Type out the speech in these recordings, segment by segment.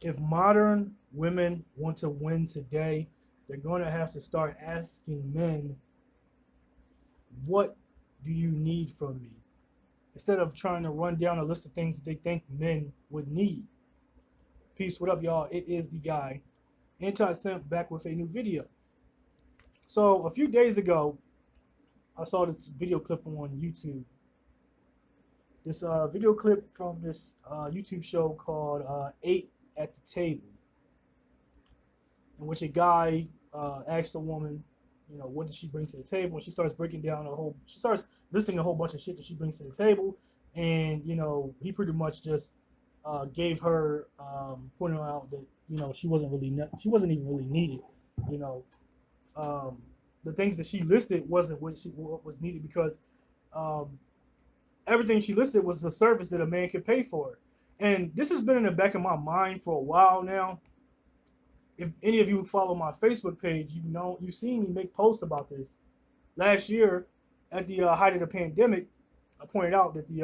if modern women want to win today, they're going to have to start asking men, what do you need from me? Instead of trying to run down a list of things that they think men would need. Peace, what up, y'all? It is the guy, Anti-Simp, back with a new video. So, a few days ago, I saw this video clip on YouTube. This video clip from this YouTube show called 8 at the Table, in which a guy asks a woman, you know, what does she bring to the table? And she starts breaking down she starts listing a whole bunch of shit that she brings to the table. And, you know, he pretty much just gave her, pointing out that, you know, she wasn't even really needed. You know, the things that she listed wasn't what was needed, because everything she listed was a service that a man could pay for. And this has been in the back of my mind for a while now. If any of you follow my Facebook page, you've seen me make posts about this. Last year, at the height of the pandemic, I pointed out that the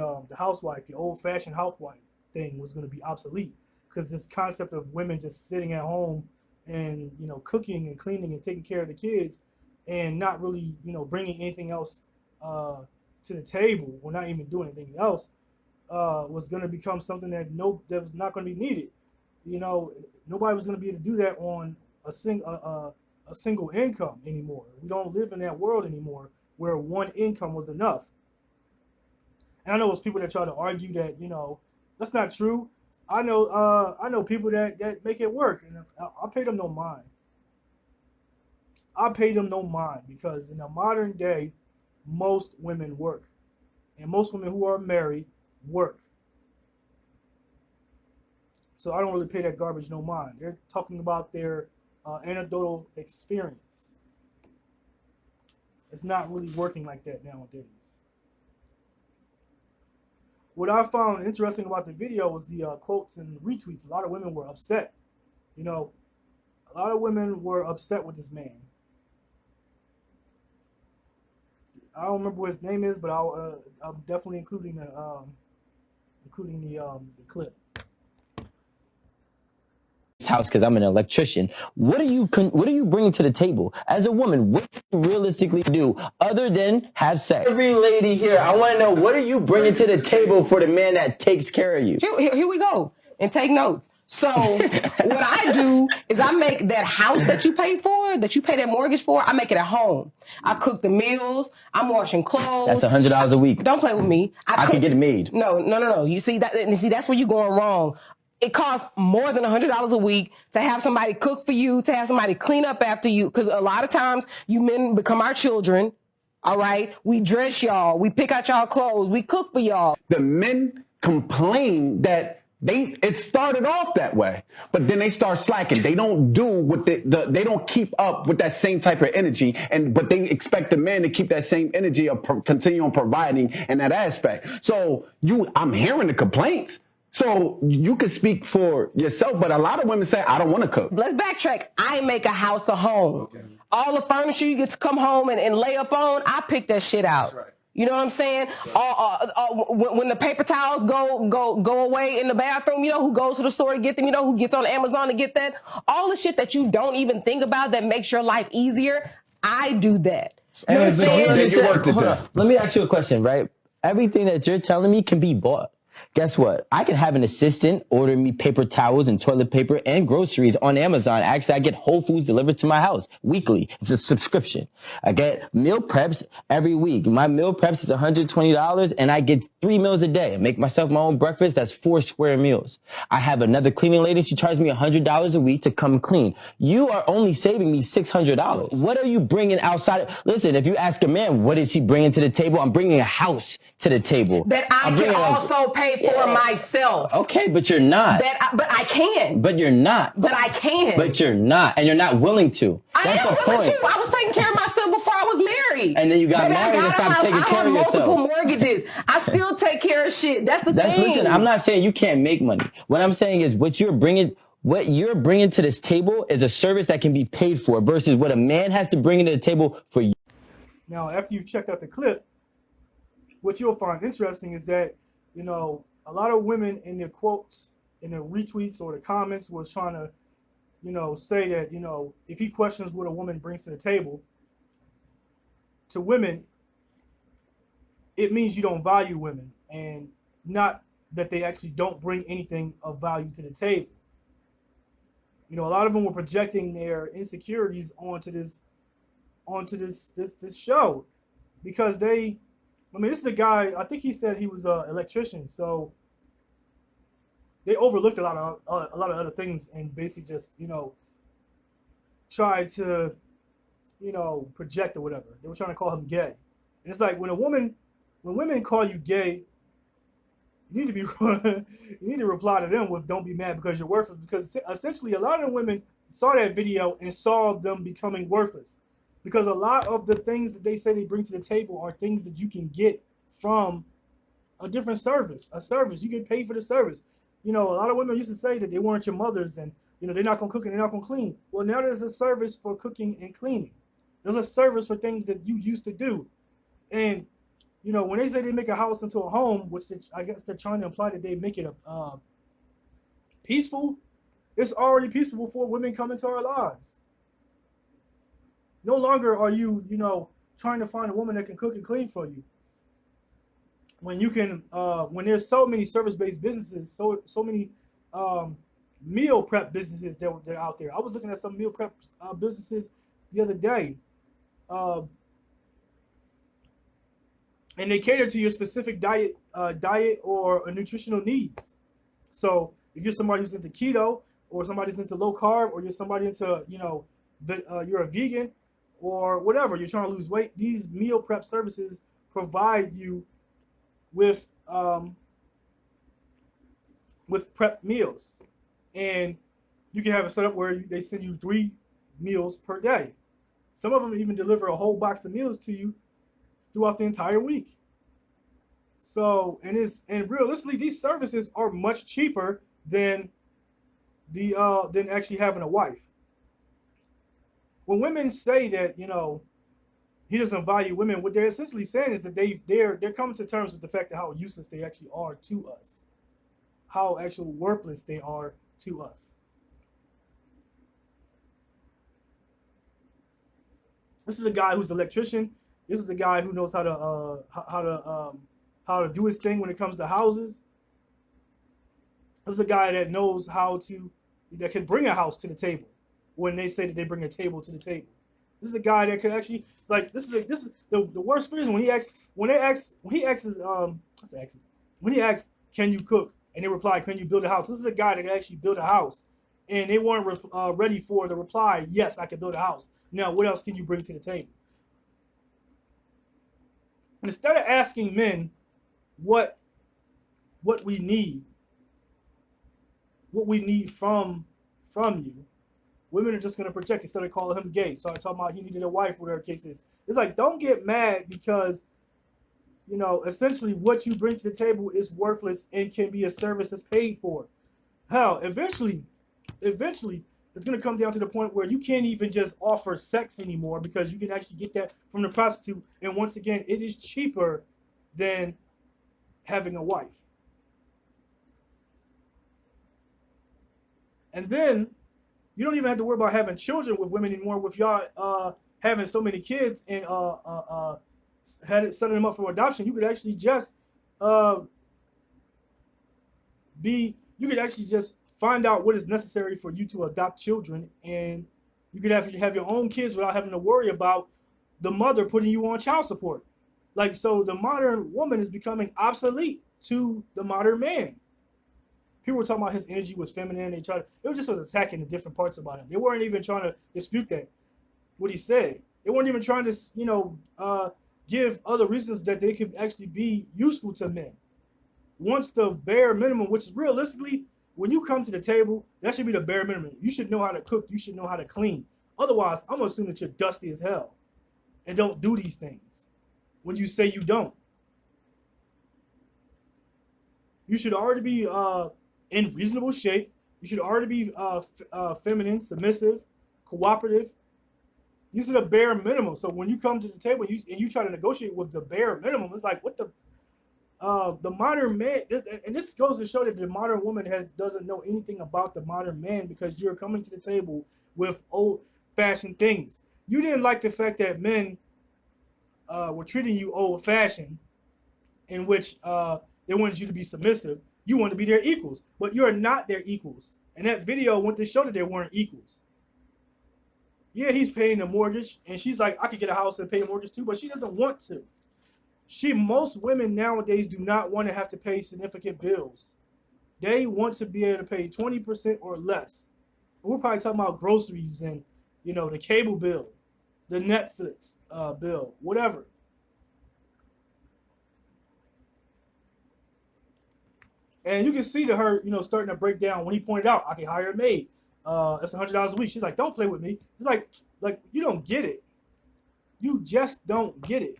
old-fashioned housewife thing was going to be obsolete, because this concept of women just sitting at home and, you know, cooking and cleaning and taking care of the kids and not really, you know, bringing anything else to the table, or not even doing anything else, was going to become something that was not going to be needed. You know, nobody was going to be able to do that on a single income anymore. We don't live in that world anymore where one income was enough. And I know there's people that try to argue that, you know, that's not true. I know people that make it work, and I pay them no mind. I pay them no mind, because in the modern day, most women work, and most women who are married work. So I don't really pay that garbage no mind. They're talking about their anecdotal experience. It's not really working like that nowadays. What I found interesting about the video was the quotes and retweets. A lot of women were upset. You know, a lot of women were upset with this man. I don't remember what his name is, but I'm definitely including the clip. House, because I'm an electrician. What are you bringing to the table as a woman? What do you realistically do other than have sex? Every lady here, I want to know, what are you bringing to the table for the man that takes care of you? Here we go, and take notes. So what I do is I make that house that you pay that mortgage for, I make it at home. I cook the meals. I'm washing clothes. That's $100 a week. Don't play with me. I can get it made. No. You see that's where you're going wrong. It costs more than $100 a week to have somebody cook for you, to have somebody clean up after you. Because a lot of times you men become our children. All right. We dress y'all. We pick out y'all clothes. We cook for y'all. The men complain that it started off that way, but then they start slacking. They don't do what they don't keep up with that same type of energy, but they expect the man to keep that same energy of continue on providing in that aspect. So I'm hearing the complaints. So you can speak for yourself, but a lot of women say, I don't want to cook. Let's backtrack. I make a house a home. Okay. All the furniture you get to come home and lay up on, I pick that shit out. That's right. You know what I'm saying? When the paper towels go away in the bathroom, you know who goes to the store to get them? You know who gets on Amazon to get that? All the shit that you don't even think about that makes your life easier, I do that. You understand? Let me ask you a question, right? Everything that you're telling me can be bought. Guess what? I can have an assistant order me paper towels and toilet paper and groceries on Amazon. Actually, I get Whole Foods delivered to my house weekly. It's a subscription. I get meal preps every week. My meal preps is $120 and I get 3 meals a day. I make myself my own breakfast. That's 4 square meals. I have another cleaning lady. She charges me $100 a week to come clean. You are only saving me $600. What are you bringing outside? Listen, if you ask a man, what is he bringing to the table? I'm bringing a house to the table. That I can also pay for myself. Okay, but you're not. But I can. But you're not. But I can. But you're not, and you're not willing to. That's the point. I was taking care of myself before I was married. And then you got married and stopped taking care of yourself. I have multiple mortgages. I still take care of shit. That's the thing. Listen, I'm not saying you can't make money. What I'm saying is what you're bringing to this table is a service that can be paid for versus what a man has to bring to the table for you. Now, after you've checked out the clip, what you'll find interesting is that, you know, a lot of women in their quotes in the retweets or the comments was trying to, say that, if he questions what a woman brings to the table to women, it means you don't value women, and not that they actually don't bring anything of value to the table. A lot of them were projecting their insecurities onto this show, because this is a guy. I think he said he was an electrician, so they overlooked a lot of other things and basically just tried to project or whatever. They were trying to call him gay, and it's like when women call you gay, you need to be you need to reply to them with "Don't be mad because you're worthless," because essentially a lot of women saw that video and saw them becoming worthless, because a lot of the things that they say they bring to the table are things that you can get from a different service. A service, you get paid for the service. A lot of women used to say that they weren't your mothers, and they're not gonna cook and they're not gonna clean. Well, now there's a service for cooking and cleaning. There's a service for things that you used to do, and when they say they make a house into a home, which I guess they're trying to imply that they make it peaceful. It's already peaceful before women come into our lives. No longer are you, trying to find a woman that can cook and clean for you. When you can, when there's so many service-based businesses, so many meal prep businesses that are out there. I was looking at some meal prep businesses the other day, and they cater to your specific diet or nutritional needs. So if you're somebody who's into keto, or somebody's into low carb, or you're somebody into you're a vegan, or whatever, you're trying to lose weight, these meal prep services provide you with prep meals, and you can have it set up where they send you 3 meals per day. Some of them even deliver a whole box of meals to you throughout the entire week. So, and realistically, these services are much cheaper than than actually having a wife. When women say that he doesn't value women, what they're essentially saying is that they're coming to terms with the fact that how useless they actually are to us, how actually worthless they are to us. This is a guy who's an electrician. This is a guy who knows how to do his thing when it comes to houses. This is a guy that knows that can bring a house to the table when they say that they bring a table to the table. This is a guy that could actually, like, this is the worst fear is when he asks, can you cook? And they reply, can you build a house? This is a guy that can actually build a house. And they weren't ready for the reply, yes, I can build a house. Now, what else can you bring to the table? And instead of asking men what we need from you, women are just going to project. They started calling him gay. Started talking about he needed a wife, whatever the case is. It's like, don't get mad because, essentially what you bring to the table is worthless and can be a service that's paid for. Hell, eventually, it's going to come down to the point where you can't even just offer sex anymore, because you can actually get that from the prostitute. And once again, it is cheaper than having a wife. And then you don't even have to worry about having children with women anymore. With y'all having so many kids and setting them up for adoption, you could actually just find out what is necessary for you to adopt children, and you could have your own kids without having to worry about the mother putting you on child support. Like, so the modern woman is becoming obsolete to the modern man. People were talking about his energy was feminine. They were just attacking the different parts about him. They weren't even trying to dispute that, what he said. They weren't even trying to, give other reasons that they could actually be useful to men. Once the bare minimum, which is realistically, when you come to the table, that should be the bare minimum. You should know how to cook. You should know how to clean. Otherwise, I'm going to assume that you're dusty as hell and don't do these things when you say you don't. You should already be in reasonable shape. You should already be feminine, submissive, cooperative. These are the bare minimum. So when you come to the table and you try to negotiate with the bare minimum, it's like, what the? The modern man, and this goes to show that the modern woman doesn't know anything about the modern man, because you're coming to the table with old-fashioned things. You didn't like the fact that men were treating you old-fashioned, in which they wanted you to be submissive. You wanted to be their equals, but you're not their equals. And that video went to show that they weren't equals. Yeah, he's paying the mortgage, and she's like, I could get a house and pay a mortgage too, but she doesn't want to. Most women nowadays do not want to have to pay significant bills. They want to be able to pay 20% or less. We're probably talking about groceries and, the cable bill, the Netflix bill, whatever. And you can see to her, starting to break down when he pointed out, I can hire a maid. That's $100 a week. She's like, don't play with me. It's like you don't get it. You just don't get it.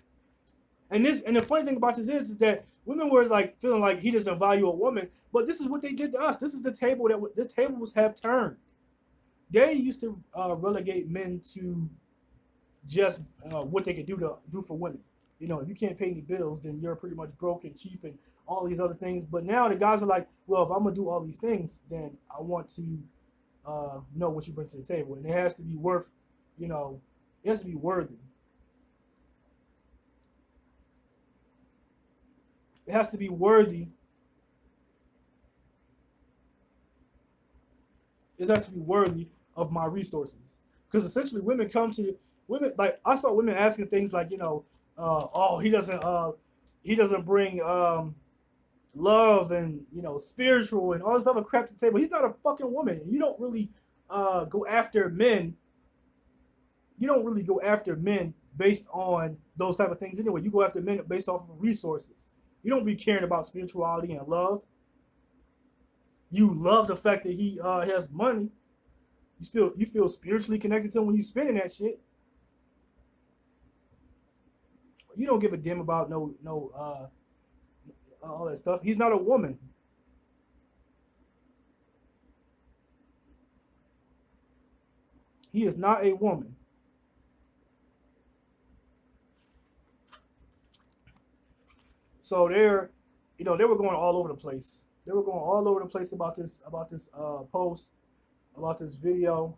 And the funny thing about this is that women were like feeling like he doesn't value a woman, but this is what they did to us. This is the table the tables have turned. They used to relegate men to just what they could do for women. If you can't pay any bills, then you're pretty much broke and cheap and all these other things. But now the guys are like, well, if I'm gonna do all these things, then I want to know what you bring to the table, and it has to be worth, it has to be worthy. It has to be worthy. It has to be worthy of my resources. Because essentially, women like I saw women asking things like, oh, he doesn't bring love and spiritual and all this other crap to the table. He's not a fucking woman. You don't really go after men. You don't really go after men based on those type of things anyway. You go after men based off of resources. You don't be caring about spirituality and love. You love the fact that he has money. You feel spiritually connected to him when you spending that shit. You don't give a damn about no all that stuff. He's not a woman. He is not a woman. So they were going all over the place. They were going all over the place about this post, about this video.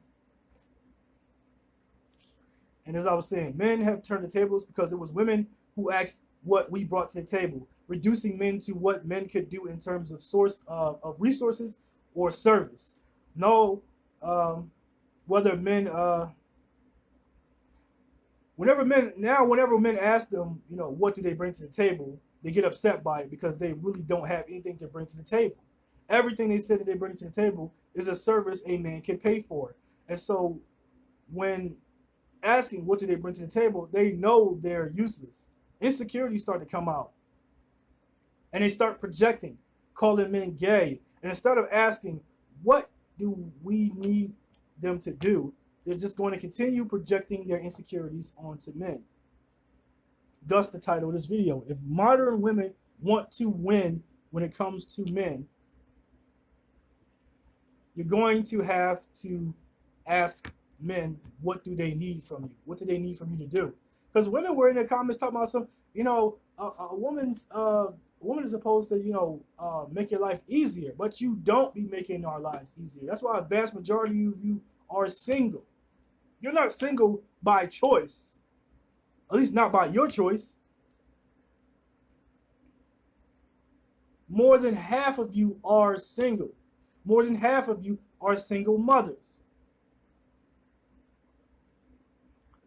And as I was saying, men have turned the tables because it was women who asked what we brought to the table, reducing men to what men could do in terms of source of resources or service. No, whether men, whenever men ask them, what do they bring to the table, they get upset by it because they really don't have anything to bring to the table. Everything they said that they bring to the table is a service a man can pay for. And so when asking what do they bring to the table, they know they're useless. Insecurities start to come out. And they start projecting, calling men gay. And instead of asking, what do we need them to do, they're just going to continue projecting their insecurities onto men. Thus the title of this video. If modern women want to win when it comes to men, you're going to have to ask men, what do they need from you? What do they need from you to do? Because women were in the comments talking about a woman is supposed to, make your life easier, but you don't be making our lives easier. That's why a vast majority of you are single. You're not single by choice. At least not by your choice. More than half of you are single. More than half of you are single mothers.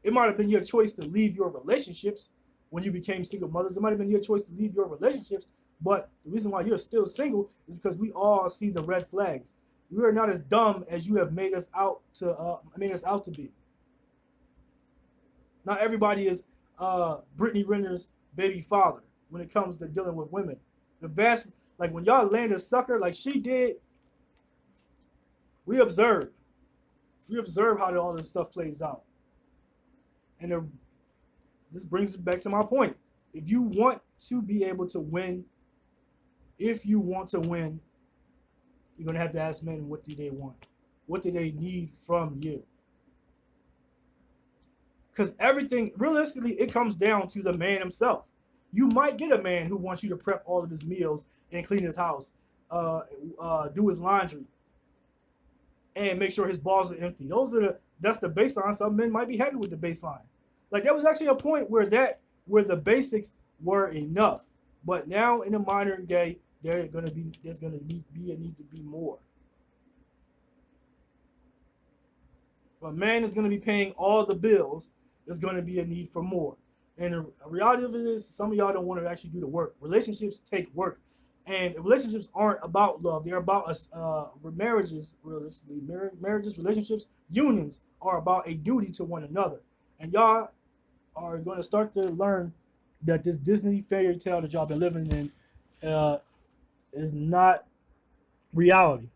It might have been your choice to leave your relationships when you became single mothers. It might have been your choice to leave your relationships, but the reason why you're still single is because we all see the red flags. We are not as dumb as you have made us out to be. Not everybody is Brittany Renner's baby father when it comes to dealing with women. When y'all land a sucker like she did, we observe how all this stuff plays out. And this brings it back to my point. If you want to be able to win, you're going to have to ask men, what do they want? What do they need from you? Because everything, realistically, it comes down to the man himself. You might get a man who wants you to prep all of his meals and clean his house, do his laundry, and make sure his balls are empty. That's the baseline. Some men might be happy with the baseline. Like there was actually a point where the basics were enough, but now in the modern day, there's gonna be a need to be more. If a man is gonna be paying all the bills, there's gonna be a need for more. And the reality of it is, some of y'all don't want to actually do the work. Relationships take work, and relationships aren't about love. They're about us. Marriages, realistically, marriages, relationships, unions are about a duty to one another. And y'all are going to start to learn that this Disney fairy tale that y'all been living in is not reality.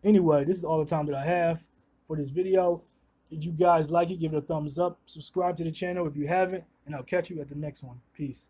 Anyway, this is all the time that I have for this video. If you guys like it, give it a thumbs up. Subscribe to the channel if you haven't, and I'll catch you at the next one. Peace.